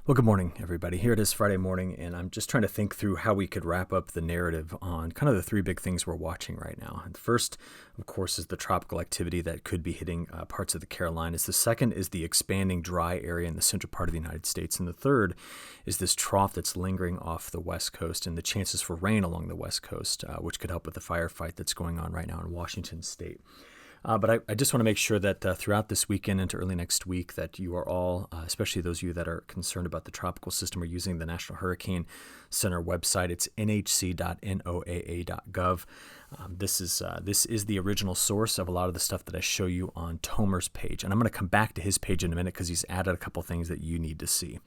Well, good morning, everybody. Here it is Friday morning, and I'm just trying to think through how we could wrap up the narrative on kind of the three big things we're watching right now. And the first, of course, is the tropical activity that could be hitting parts of the Carolinas. The second is the expanding dry area in the central part of the United States. And the third is this trough that's lingering off the West Coast and the chances for rain along the West Coast, which could help with the firefight that's going on right now in Washington State. But I just want to make sure that throughout this weekend into early next week that you are all, especially those of you that are concerned about the tropical system, are using the National Hurricane Center website. It's nhc.noaa.gov. This is the original source of a lot of the stuff that I show you on Tomer's page. And I'm going to come back to his page in a minute because he's added a couple things that you need to see.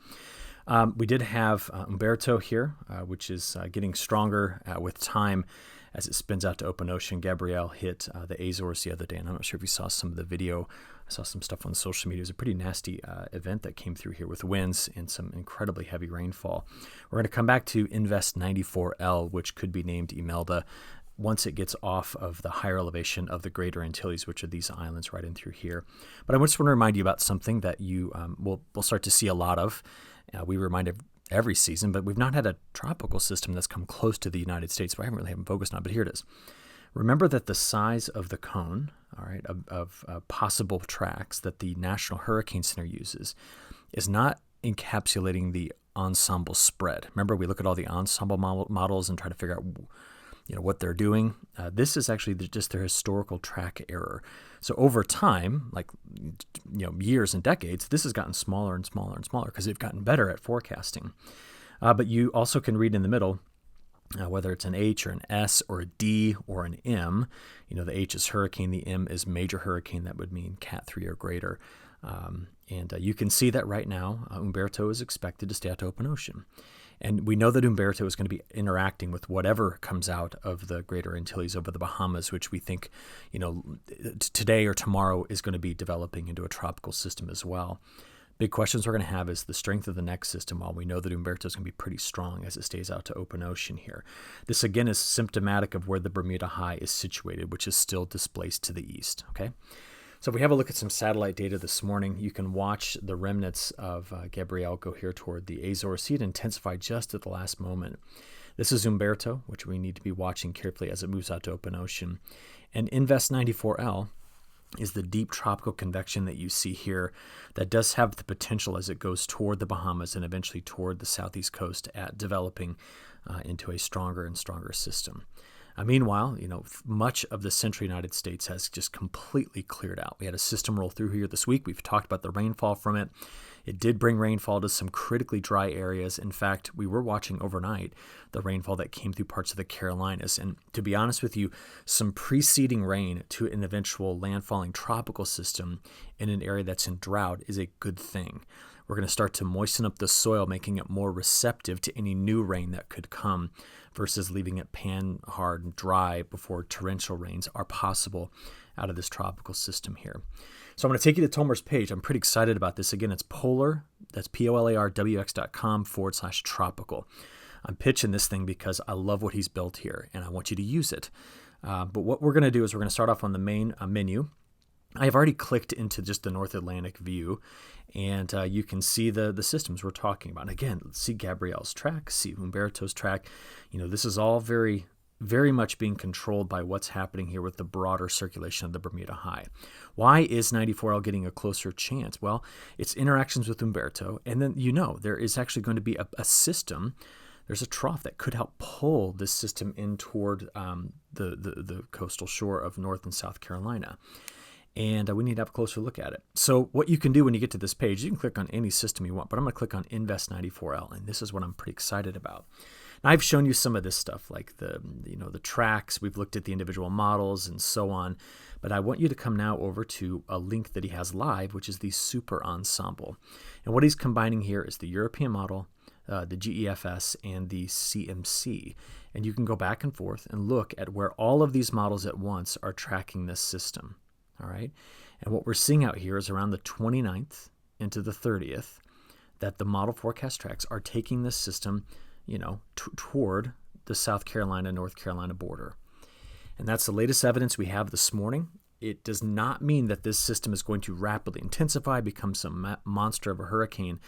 We did have Umberto here, which is getting stronger with time as it spins out to open ocean. Gabrielle hit the Azores the other day, and I'm not sure if you saw some of the video. I saw some stuff on social media. It was a pretty nasty event that came through here with winds and some incredibly heavy rainfall. We're going to come back to Invest 94L, which could be named Imelda once it gets off of the higher elevation of the Greater Antilles, which are these islands right in through here. But I just want to remind you about something that you will start to see a lot of. We remind every season, but we've not had a tropical system that's come close to the United States, so I haven't focused on it, but here it is. Remember that the size of the cone, all right, of possible tracks that the National Hurricane Center uses is not encapsulating the ensemble spread. Remember, we look at all the ensemble models and try to figure out what they're doing. This is actually just their historical track error. So over time, like years and decades, this has gotten smaller and smaller and smaller because they've gotten better at forecasting. But you also can read in the middle, whether it's an H or an S or a D or an M. The H is hurricane, the M is major hurricane. That would mean Cat 3 or greater. And you can see that right now, Umberto is expected to stay out to open ocean. And we know that Umberto is going to be interacting with whatever comes out of the Greater Antilles over the Bahamas, which we think, today or tomorrow is going to be developing into a tropical system as well. Big questions we're going to have is the strength of the next system, while we know that Umberto is going to be pretty strong as it stays out to open ocean here. This, again, is symptomatic of where the Bermuda High is situated, which is still displaced to the east, okay? So if we have a look at some satellite data this morning, you can watch the remnants of Gabrielle go here toward the Azores. See it intensify just at the last moment. This is Umberto, which we need to be watching carefully as it moves out to open ocean. And Invest 94L is the deep tropical convection that you see here that does have the potential as it goes toward the Bahamas and eventually toward the southeast coast at developing into a stronger and stronger system. Meanwhile, much of the central United States has just completely cleared out. We had a system roll through here this week. We've talked about the rainfall from it. It did bring rainfall to some critically dry areas. In fact, we were watching overnight the rainfall that came through parts of the Carolinas. And to be honest with you, some preceding rain to an eventual landfalling tropical system in an area that's in drought is a good thing. We're going to start to moisten up the soil, making it more receptive to any new rain that could come versus leaving it pan-hard and dry before torrential rains are possible out of this tropical system here. So I'm going to take you to Tomer's page. I'm pretty excited about this. Again, it's polar, that's polarwx.com/tropical. I'm pitching this thing because I love what he's built here, and I want you to use it. But what we're going to do is we're going to start off on the main menu. I have already clicked into just the North Atlantic view, and you can see the systems we're talking about. And again, let's see Gabrielle's track, see Umberto's track. This is all very, very much being controlled by what's happening here with the broader circulation of the Bermuda High. Why is 94L getting a closer chance? Well, it's interactions with Umberto, and then there is actually going to be a system. There's a trough that could help pull this system in toward the coastal shore of North and South Carolina. And we need to have a closer look at it. So what you can do when you get to this page, you can click on any system you want, but I'm going to click on Invest 94L, and this is what I'm pretty excited about. Now, I've shown you some of this stuff, like the tracks. We've looked at the individual models and so on, but I want you to come now over to a link that he has live, which is the Super Ensemble. And what he's combining here is the European model, the GEFS, and the CMC. And you can go back and forth and look at where all of these models at once are tracking this system. All right. And what we're seeing out here is around the 29th into the 30th that the model forecast tracks are taking this system, toward the South Carolina, North Carolina border. And that's the latest evidence we have this morning. it does not mean that this system is going to rapidly intensify, become some monster of a hurricane,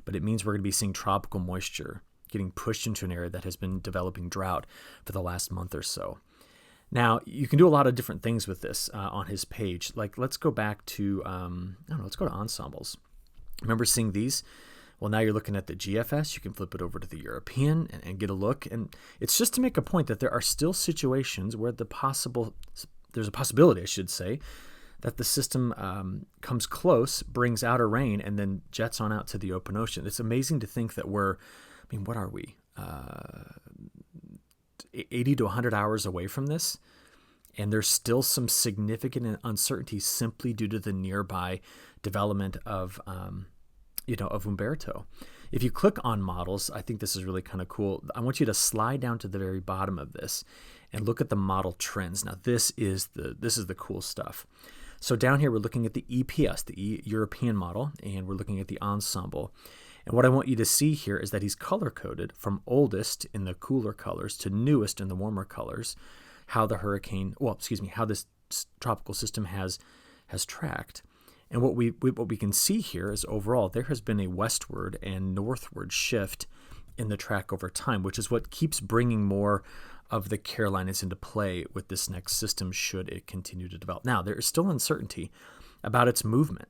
but it means we're going to be seeing tropical moisture getting pushed into an area that has been developing drought for the last month or so. Now, you can do a lot of different things with this on his page. Like, let's go back to, let's go to ensembles. Remember seeing these? Well, now you're looking at the GFS. You can flip it over to the European and get a look. And it's just to make a point that there are still situations where there's a possibility, I should say, that the system comes close, brings outer rain, and then jets on out to the open ocean. It's amazing to think that what are we? 80 to 100 hours away from this, and there's still some significant uncertainty simply due to the nearby development of Umberto. If you click on models, I think this is really kind of cool. I want you to slide down to the very bottom of this and look at the model trends. Now, this is the cool stuff. So down here, we're looking at the EPS, the European model, and we're looking at the ensemble. And what I want you to see here is that he's color-coded from oldest in the cooler colors to newest in the warmer colors, how this tropical system has tracked. And what we can see here is overall there has been a westward and northward shift in the track over time, which is what keeps bringing more of the Carolinas into play with this next system should it continue to develop. Now, there is still uncertainty about its movement,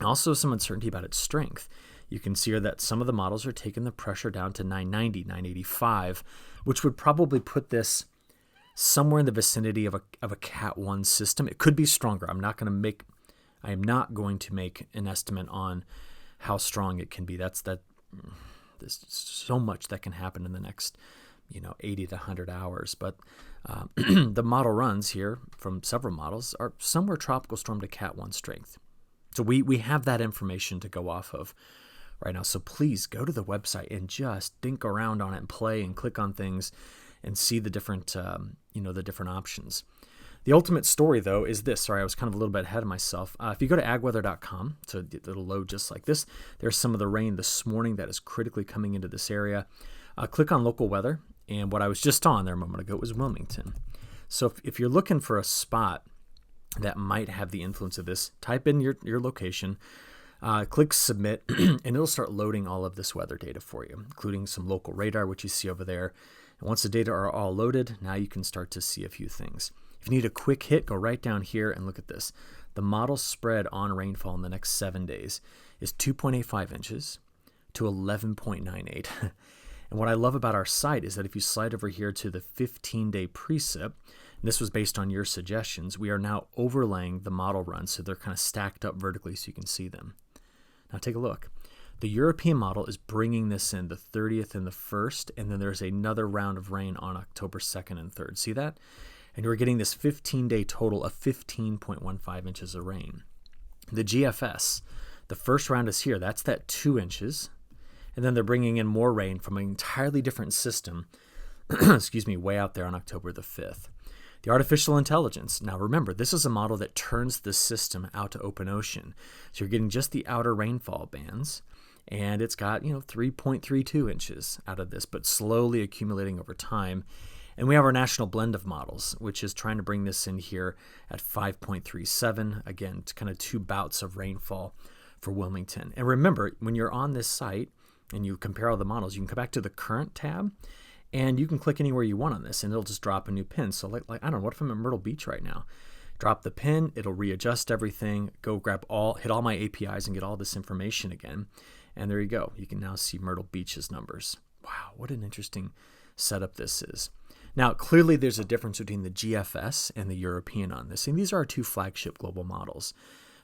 also some uncertainty about its strength. You can see here that some of the models are taking the pressure down to 990, 985, which would probably put this somewhere in the vicinity of a Cat 1 system. It could be stronger. I am not going to make an estimate on how strong it can be. There's so much that can happen in the next 80 to 100 hours. But the model runs here from several models are somewhere tropical storm to Cat 1 strength. So we have that information to go off of right now. So please go to the website and just think around on it and play and click on things and see the different, the different options. The ultimate story, though, is this. Sorry, I was kind of a little bit ahead of myself. If you go to agweather.com, so it'll load just like this. There's some of the rain this morning that is critically coming into this area. Click on local weather, and what I was just on there a moment ago was Wilmington. So if you're looking for a spot that might have the influence of this, type in your location, click submit, and it'll start loading all of this weather data for you, including some local radar, which you see over there. And once the data are all loaded, now you can start to see a few things. If you need a quick hit, go right down here and look at this. The model spread on rainfall in the next 7 days is 2.85 inches to 11.98. And what I love about our site is that if you slide over here to the 15-day precip, and this was based on your suggestions, we are now overlaying the model runs so they're kind of stacked up vertically so you can see them. Now take a look. The European model is bringing this in the 30th and the 1st, and then there's another round of rain on October 2nd and 3rd. See that? And we're getting this 15-day total of 15.15 inches of rain. The GFS, the first round is here. That's that 2 inches. And then they're bringing in more rain from an entirely different system, way out there on October the 5th. The artificial intelligence. Now remember, this is a model that turns the system out to open ocean. So you're getting just the outer rainfall bands, and it's got 3.32 inches out of this, but slowly accumulating over time. And we have our national blend of models, which is trying to bring this in here at 5.37. Again, it's kind of 2 bouts of rainfall for Wilmington. And remember, when you're on this site and you compare all the models, you can come back to the current tab and you can click anywhere you want on this and it'll just drop a new pin. So like I don't know, what if I'm at Myrtle Beach right now? Drop the pin, it'll readjust everything, go hit all my APIs and get all this information again. And there you go. You can now see Myrtle Beach's numbers. Wow, what an interesting setup this is. Now, clearly there's a difference between the GFS and the European on this, and these are our 2 flagship global models.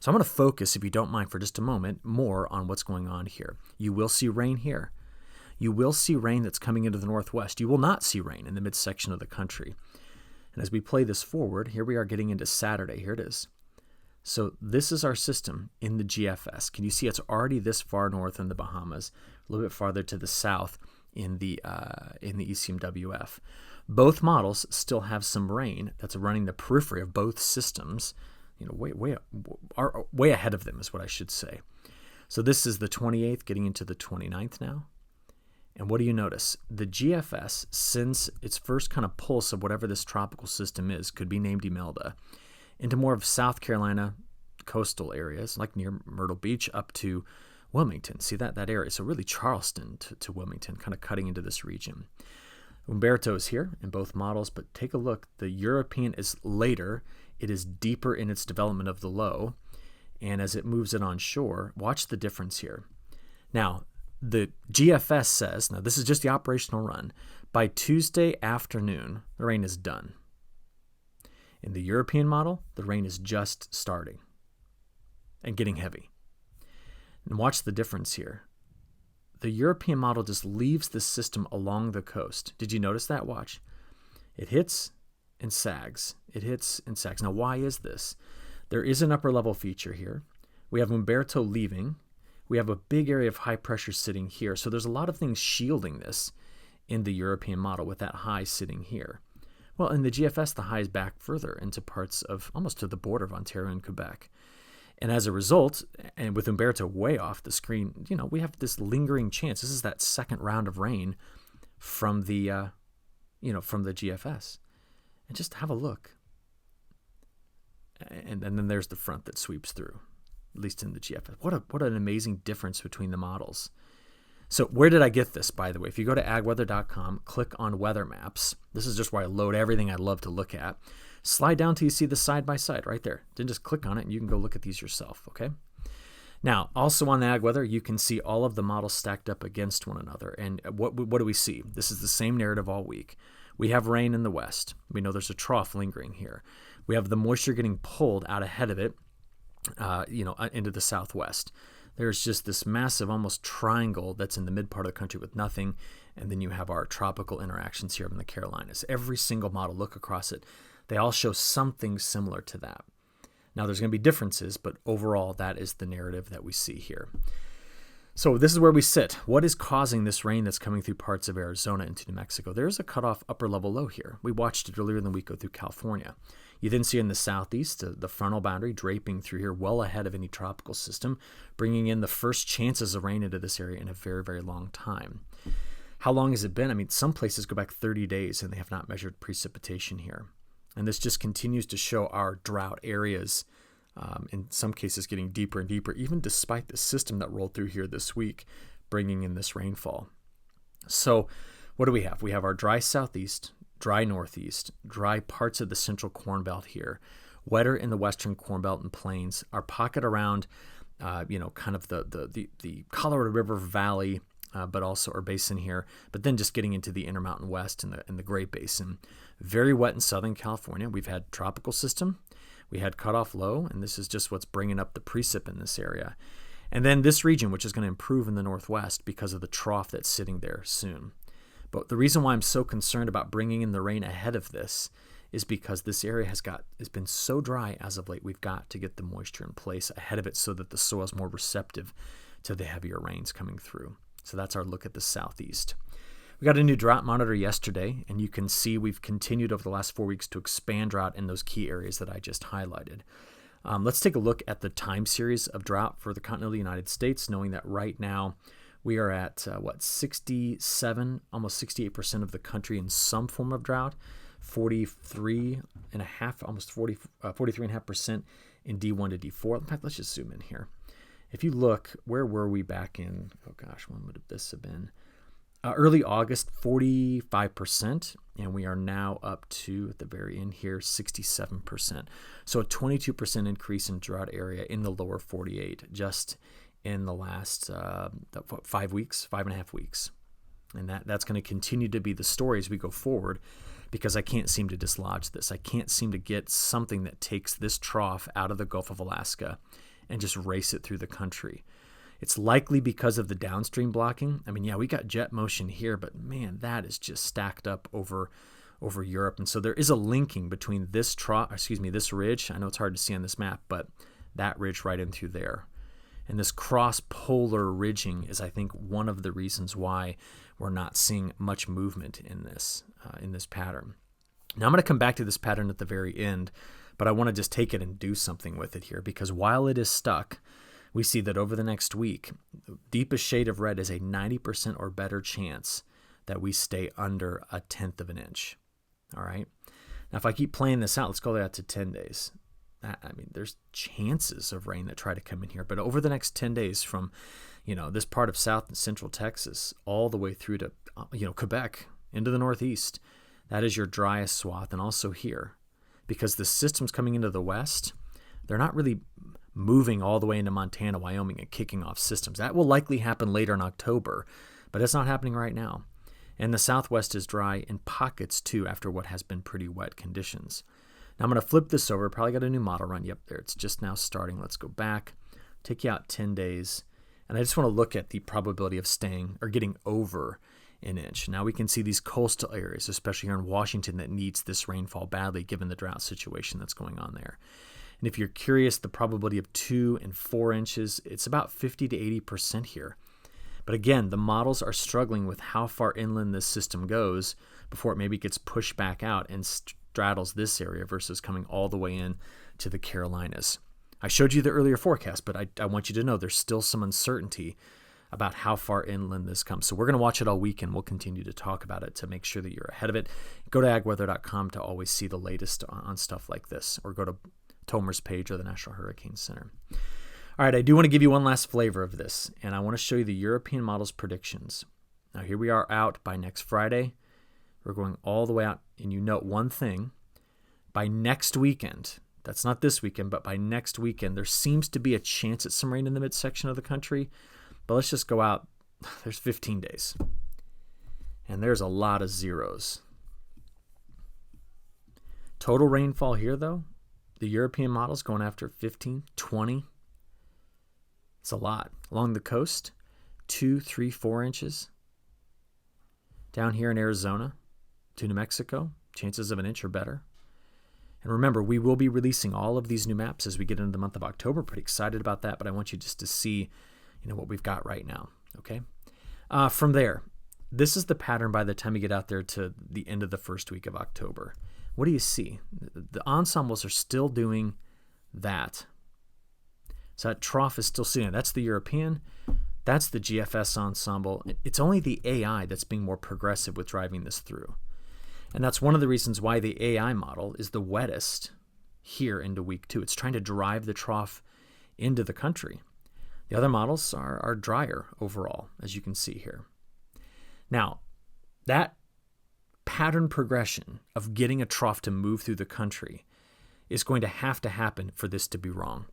So I'm going to focus, if you don't mind for just a moment, more on what's going on here. You will see rain here. You will see rain that's coming into the northwest. You will not see rain in the midsection of the country. And as we play this forward, here we are getting into Saturday. Here it is. So this is our system in the GFS. Can you see it's already this far north in the Bahamas, a little bit farther to the south in the ECMWF. Both models still have some rain that's running the periphery of both systems, way ahead of them is what I should say. So this is the 28th getting into the 29th now. And what do you notice? The GFS, since its first kind of pulse of whatever this tropical system is, could be named Imelda, into more of South Carolina coastal areas, like near Myrtle Beach up to Wilmington. See that area? So really Charleston to Wilmington, kind of cutting into this region. Umberto is here in both models, but take a look. The European is later. It is deeper in its development of the low. And as it moves it on shore, watch the difference here. Now, the GFS says, now this is just the operational run, by Tuesday afternoon, the rain is done. In the European model, the rain is just starting and getting heavy. And watch the difference here. The European model just leaves the system along the coast. Did you notice that? Watch. It hits and sags. It hits and sags. Now, why is this? There is an upper level feature here. We have Umberto leaving. We have a big area of high pressure sitting here. So there's a lot of things shielding this in the European model with that high sitting here. Well, in the GFS, the high is back further into parts of almost to the border of Ontario and Quebec. And as a result, and with Umberto way off the screen, we have this lingering chance. This is that second round of rain from the, from the GFS. And just have a look. And then there's the front that sweeps through, at least in the GFS. What an amazing difference between the models. So where did I get this, by the way? If you go to agweather.com, click on weather maps. This is just where I load everything I love to look at. Slide down till you see the side-by-side right there. Then just click on it and you can go look at these yourself, okay? Now, also on the AgWeather, you can see all of the models stacked up against one another. And what do we see? This is the same narrative all week. We have rain in the west. We know there's a trough lingering here. We have the moisture getting pulled out ahead of it, into the southwest. There's just this massive almost triangle that's in the mid part of the country with nothing. And then you have our tropical interactions here in the Carolinas. Every single model, look across it. They all show something similar to that. Now, there's going to be differences, but overall, that is the narrative that we see here. So this is where we sit. What is causing this rain that's coming through parts of Arizona into New Mexico? There's a cutoff upper level low here. We watched it earlier in the week go through California. You then see in the southeast, the frontal boundary draping through here well ahead of any tropical system, bringing in the first chances of rain into this area in a very, very long time. How long has it been? I mean, some places go back 30 days and they have not measured precipitation here. And this just continues to show our drought areas, in some cases getting deeper and deeper, even despite the system that rolled through here this week, bringing in this rainfall. So what do we have? We have our dry southeast, dry northeast, dry parts of the central Corn Belt here, wetter in the western Corn Belt and plains, our pocket around, kind of the Colorado River Valley, but also our basin here, but then just getting into the Intermountain West and the Great Basin. Very wet in Southern California. We've had tropical system. We had cutoff low, and this is just what's bringing up the precip in this area. And then this region, which is going to improve in the Northwest because of the trough that's sitting there soon. But the reason why I'm so concerned about bringing in the rain ahead of this is because this area has been so dry as of late. We've got to get the moisture in place ahead of it so that the soil is more receptive to the heavier rains coming through. So that's our look at the southeast. We got a new drought monitor yesterday, and you can see we've continued over the last 4 weeks to expand drought in those key areas that I just highlighted. Let's take a look at the time series of drought for the continental United States, knowing that right now we are at 67, almost 68% of the country in some form of drought, 43.5%, almost 43.5% in D1 to D4. In fact, let's just zoom in here. If you look, where were we back in, when would this have been? Early August, 45%, and we are now up to, at the very end here, 67%. So a 22% increase in drought area in the lower 48 just in the last 5 weeks, 5.5 weeks. And that's going to continue to be the story as we go forward because I can't seem to dislodge this. I can't seem to get something that takes this trough out of the Gulf of Alaska and just race it through the country. It's likely because of the downstream blocking. I mean, yeah, we got jet motion here, but man, that is just stacked up over Europe. And so there is a linking between this this ridge. I know it's hard to see on this map, but that ridge right in through there. And this cross-polar ridging is, I think, one of the reasons why we're not seeing much movement in this pattern. Now, I'm going to come back to this pattern at the very end, but I want to just take it and do something with it here because while it is stuck, we see that over the next week, the deepest shade of red is a 90% or better chance that we stay under 1/10 of an inch. All right. Now, if I keep playing this out, let's go out to 10 days. I mean, there's chances of rain that try to come in here. But over the next 10 days from, this part of South and Central Texas all the way through to, Quebec into the Northeast, that is your driest swath. And also here, because the systems coming into the West, they're not really moving all the way into Montana, Wyoming, and kicking off systems. That will likely happen later in October, but it's not happening right now. And the Southwest is dry in pockets too after what has been pretty wet conditions. Now I'm going to flip this over. Probably got a new model run. Yep, there. It's just now starting. Let's go back. Take you out 10 days. And I just want to look at the probability of staying or getting over an inch. Now we can see these coastal areas, especially here in Washington, that needs this rainfall badly given the drought situation that's going on there. And if you're curious, the probability of 2 and 4 inches, it's about 50 to 80% here. But again, the models are struggling with how far inland this system goes before it maybe gets pushed back out and straddles this area versus coming all the way in to the Carolinas. I showed you the earlier forecast, but I want you to know there's still some uncertainty about how far inland this comes. So we're going to watch it all week, and we'll continue to talk about it to make sure that you're ahead of it. Go to agweather.com to always see the latest on stuff like this, or go to Tomer's page or the National Hurricane Center. All right, I do want to give you one last flavor of this, and I want to show you the European model's predictions. Now, here we are out by next Friday. We're going all the way out, and you note one thing. By next weekend, that's not this weekend, but by next weekend, there seems to be a chance at some rain in the midsection of the country, but let's just go out. There's 15 days, and there's a lot of zeros. Total rainfall here, though, the European model's going after 15, 20. It's a lot. Along the coast, 2, 3, 4 inches. Down here in Arizona to New Mexico, chances of an inch or better. And remember, we will be releasing all of these new maps as we get into the month of October. Pretty excited about that, but I want you just to see, what we've got right now. Okay. From there, this is the pattern by the time you get out there to the end of the first week of October. What do you see? The ensembles are still doing that. So that trough is still sitting there. That's the European. That's the GFS ensemble. It's only the AI that's being more progressive with driving this through. And that's one of the reasons why the AI model is the wettest here into week 2. It's trying to drive the trough into the country. The other models are drier overall, as you can see here. Now, that pattern progression of getting a trough to move through the country is going to happen for this to be wrong.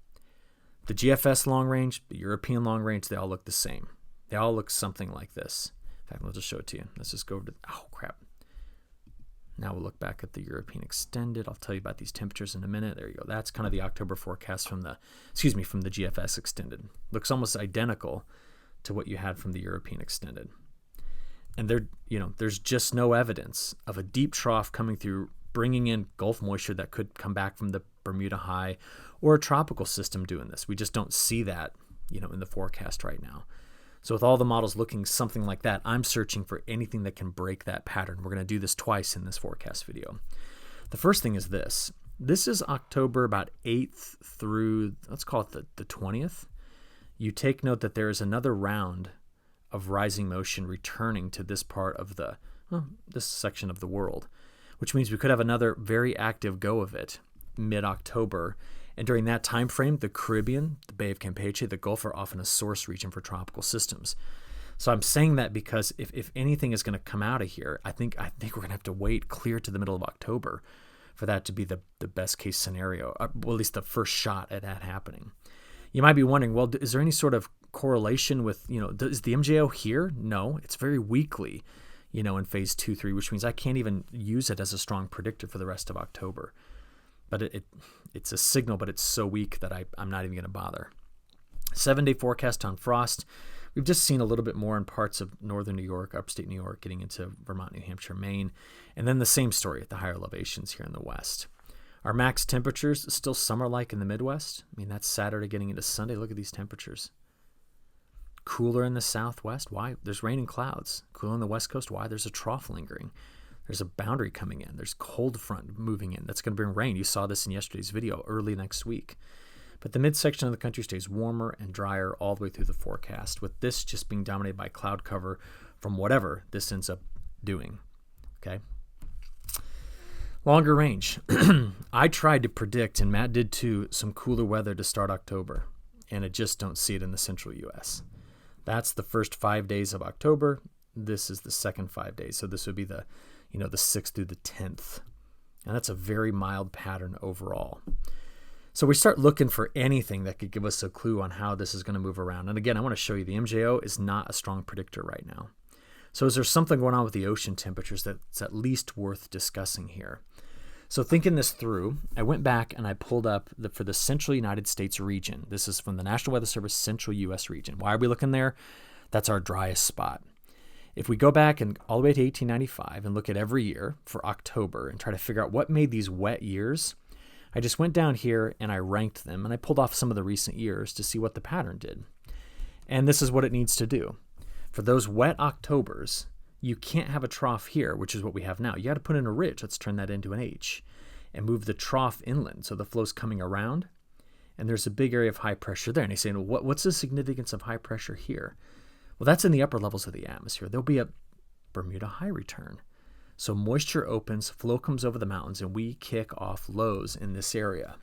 The GFS long range, the European long range, they all look the same. They all look something like this. In fact, I'll just show it to you. Let's just go over to, oh crap. Now we'll look back at the European extended. I'll tell you about these temperatures in a minute. There you go. That's kind of the October forecast from the GFS extended. Looks almost identical to what you had from the European extended. And there's just no evidence of a deep trough coming through, bringing in Gulf moisture that could come back from the Bermuda High or a tropical system doing this. We just don't see that, in the forecast right now. So with all the models looking something like that, I'm searching for anything that can break that pattern. We're going to do this twice in this forecast video. The first thing is this. This is October about 8th through, let's call it the 20th. You take note that there is another round of rising motion returning to this part of this section of the world, which means we could have another very active go of it mid-October. And during that time frame, the Caribbean, the Bay of Campeche, the Gulf are often a source region for tropical systems. So I'm saying that because if anything is going to come out of here, I think we're going to have to wait clear to the middle of October for that to be the best case scenario, well, at least the first shot at that happening. You might be wondering, well, is there any sort of correlation with, is the MJO here? No, it's very weakly, in phase 2, 3, which means I can't even use it as a strong predictor for the rest of October. But it's a signal, but it's so weak that I'm not even going to bother. 7-day forecast on frost. We've just seen a little bit more in parts of northern New York, upstate New York, getting into Vermont, New Hampshire, Maine. And then the same story at the higher elevations here in the west. Our max temperatures still summer-like in the Midwest. I mean, that's Saturday getting into Sunday. Look at these temperatures. Cooler in the southwest. Why? There's rain and clouds. Cooler on the west coast. Why? There's a trough lingering. There's a boundary coming in. There's cold front moving in. That's going to bring rain. You saw this in yesterday's video early next week. But the midsection of the country stays warmer and drier all the way through the forecast, with this just being dominated by cloud cover from whatever this ends up doing. Okay. Longer range. I tried to predict, and Matt did too, some cooler weather to start October, and I just don't see it in the central U.S. That's the first 5 days of October. This is the second 5 days. So this would be the 6th through the 10th. And that's a very mild pattern overall. So we start looking for anything that could give us a clue on how this is going to move around. And again, I want to show you the MJO is not a strong predictor right now. So is there something going on with the ocean temperatures that's at least worth discussing here? So thinking this through, I went back and I pulled up for the central United States region. This is from the National Weather Service Central U.S. region. Why are we looking there? That's our driest spot. If we go back and all the way to 1895 and look at every year for October and try to figure out what made these wet years, I just went down here and I ranked them and I pulled off some of the recent years to see what the pattern did. And this is what it needs to do. For those wet Octobers, you can't have a trough here, which is what we have now. You got to put in a ridge. Let's turn that into an H and move the trough inland so the flow's coming around. And there's a big area of high pressure there. And he's saying, well, what's the significance of high pressure here? Well, that's in the upper levels of the atmosphere. There'll be a Bermuda high return. So moisture opens, flow comes over the mountains, and we kick off lows in this area.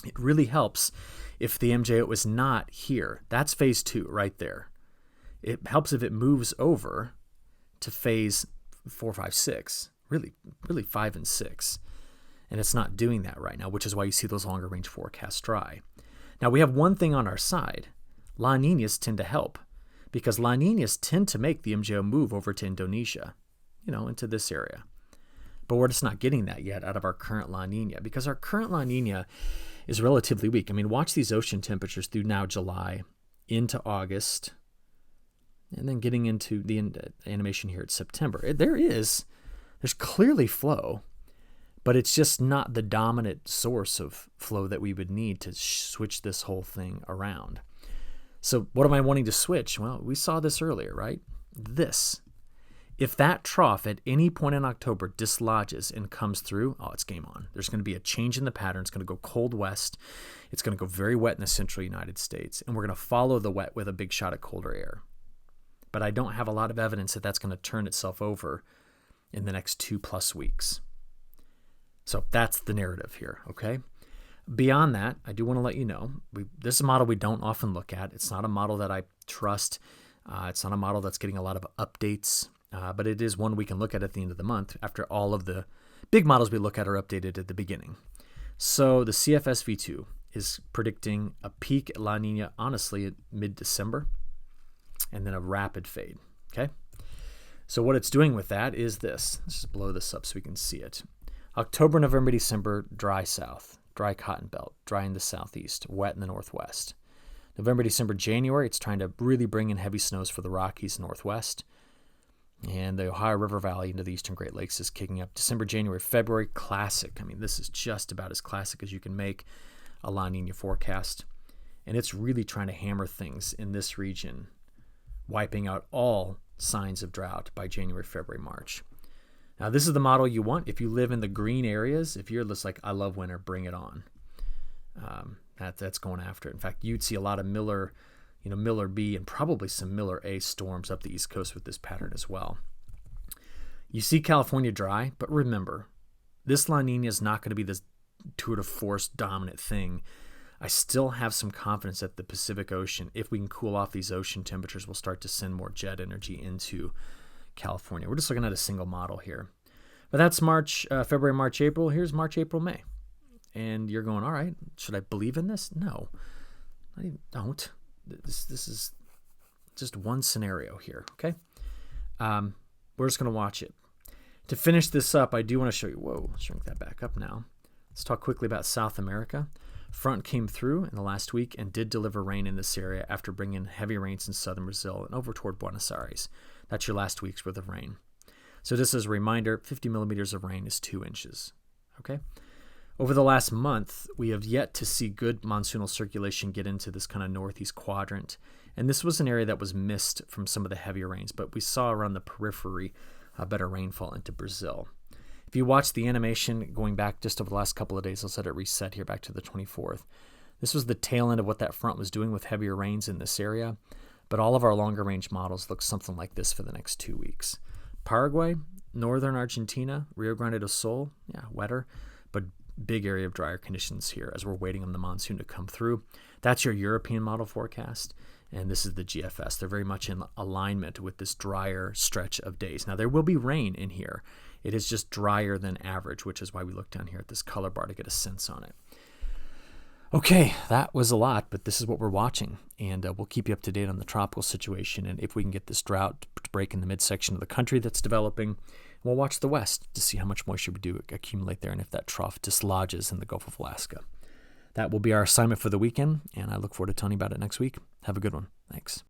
It really helps if the MJO is not here. That's phase 2 right there. It helps if it moves over to phase 4, 5, 6, really 5 and 6. And it's not doing that right now, which is why you see those longer range forecasts dry. Now we have one thing on our side. La Niñas tend to help because La Niñas tend to make the MJO move over to Indonesia, into this area. But we're just not getting that yet out of our current La Niña because our current La Niña is relatively weak. I mean, watch these ocean temperatures through now July into August, and then getting into the animation here at September. There's clearly flow, but it's just not the dominant source of flow that we would need to switch this whole thing around. So what am I wanting to switch? Well, we saw this earlier, right? This. If that trough at any point in October dislodges and comes through, it's game on. There's going to be a change in the pattern. It's going to go cold west. It's going to go very wet in the central United States, and we're going to follow the wet with a big shot of colder air. But I don't have a lot of evidence that that's going to turn itself over in the next 2+ weeks. So that's the narrative here, okay? Beyond that, I do want to let you know, this is a model we don't often look at. It's not a model that I trust. It's not a model that's getting a lot of updates, but it is one we can look at the end of the month after all of the big models we look at are updated at the beginning. So the CFSV2 is predicting a peak at La Nina, honestly, at mid-December, and then a rapid fade, okay? So what it's doing with that is this. Let's just blow this up so we can see it. October, November, December, dry south, dry cotton belt, dry in the southeast, wet in the northwest. November, December, January, it's trying to really bring in heavy snows for the Rockies northwest. And the Ohio River Valley into the eastern Great Lakes is kicking up. December, January, February, classic. I mean, this is just about as classic as you can make a La Nina forecast. And it's really trying to hammer things in this region, wiping out all signs of drought by January, February, March. Now, this is the model you want if you live in the green areas. If you're just like, I love winter, bring it on. That's going after it. In fact, you'd see a lot of Miller B and probably some Miller A storms up the East Coast with this pattern as well. You see California dry, but remember, this La Nina is not going to be this tour de force dominant thing. I still have some confidence that the Pacific Ocean, if we can cool off these ocean temperatures, will start to send more jet energy into California. We're just looking at a single model here. But that's February, March, April. Here's March, April, May. And you're going, all right, should I believe in this? No, I don't. This is just one scenario here, okay? We're just going to watch it. To finish this up, I do want to show you, whoa, shrink that back up now. Let's talk quickly about South America. Front came through in the last week and did deliver rain in this area after bringing in heavy rains in southern Brazil and over toward Buenos Aires. That's your last week's worth of rain. So just as a reminder, 50 millimeters of rain is 2 inches, okay? Over the last month, we have yet to see good monsoonal circulation get into this kind of northeast quadrant. And this was an area that was missed from some of the heavier rains, but we saw around the periphery better rainfall into Brazil. If you watch the animation going back just over the last couple of days, I'll set it reset here back to the 24th. This was the tail end of what that front was doing with heavier rains in this area. But all of our longer range models look something like this for the next 2 weeks. Paraguay, Northern Argentina, Rio Grande do Sul, yeah, wetter, but big area of drier conditions here as we're waiting on the monsoon to come through. That's your European model forecast, and this is the GFS. They're very much in alignment with this drier stretch of days. Now, there will be rain in here. It is just drier than average, which is why we look down here at this color bar to get a sense on it. Okay, that was a lot, but this is what we're watching, and we'll keep you up to date on the tropical situation and if we can get this drought to break in the midsection of the country that's developing. We'll watch the west to see how much moisture we do accumulate there and if that trough dislodges in the Gulf of Alaska. That will be our assignment for the weekend, and I look forward to telling you about it next week. Have a good one. Thanks.